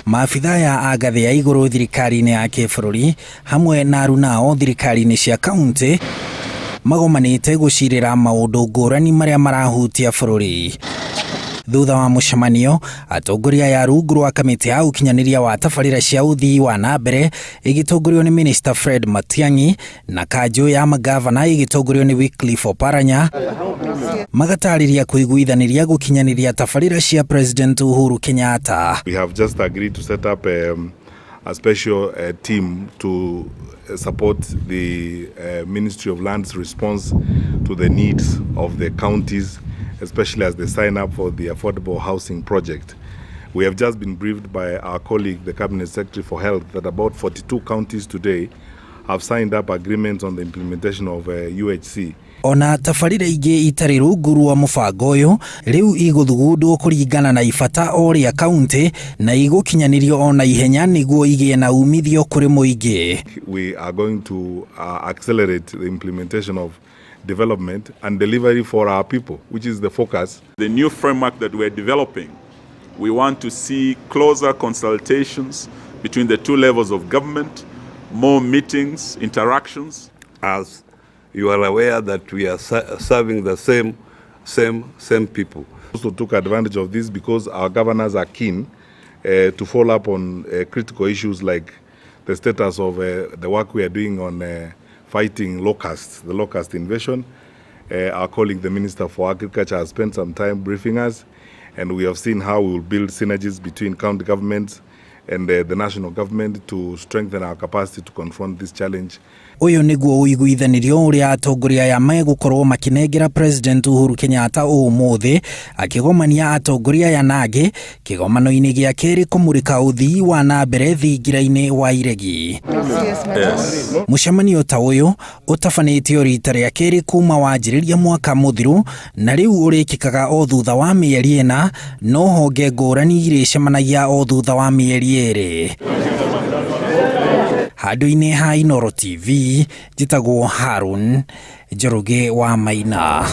Maabitha ya agathi ya iguru thirikari-inĩ ya kĩbũrũri hamwe na arunao thirikari-inĩ cia kaunti magomanĩte gũcirĩra maũndũ ngũrani marĩa marahutia bũrũri. Thutha wa mũcemanio, atongoria ya rungu rwa kamĩtĩ ya ũkinyanĩria wa tabarĩra cia ũthii wa nambere ĩgĩtongorio nĩ Minister Fred Matiang'i na kanjũ ya magavana ĩgĩtongorio nĩ Wycliffe Oparanya magatarĩria kũiguithanĩria gũkinyanĩria tabarĩra cia President Uhuru Kenyatta. We have just agreed to set up a special team to support the Ministry of Land's response to the needs of the counties, especially as they sign up for the affordable housing project. We have just been briefed by our colleague, the Cabinet Secretary for Health, that about 42 counties today have signed up agreements on the implementation of UHC. Ona tabarĩra ingĩ itarĩ rungu rwa mũbango ũyũ rĩu igũthugundwo kũringana na ibata o rĩa kaunti na igũkinyanĩrio ona ihenya nĩguo igĩe na umithio kũrĩ mũingĩ. We are going to accelerate the implementation of development and delivery for our people, which is the focus. The new framework that we're developing, we want to see closer consultations between the two levels of government, more meetings, interactions. As you are aware that we are serving the same people. Also took advantage of this because our governors are keen to follow up on critical issues like the status of the work we are doing on fighting locusts, the locust invasion. Our colleague, the Minister for Agriculture, has spent some time briefing us, and we have seen how we will build synergies between county governments and the national government to strengthen our capacity to confront this challenge. Uyu niguo uiguithanĩrio ũrĩa atongoria aya megũkorwo makinengera President Uhuru Kenyatta ũmũthĩ akĩgomania atongoria aya nangĩ kĩgomano-inĩ gĩa kerĩ kũmũrĩka ũthii wa nambere thingira-inĩ wa iregi. Mũcemanio ta ũyũ ũtabanĩtio rita rĩa kerĩ kuma wanjĩrĩria mwaka mũthiru na rĩu ũrĩkĩkaga o thutha wa mĩeri ĩna no honge ngũrani irĩcemanagia o thutha wa mĩeri ĩrĩ. Handũ-inĩ ha Inooro TV, njĩtagwo Harun Njoroge wa Maina.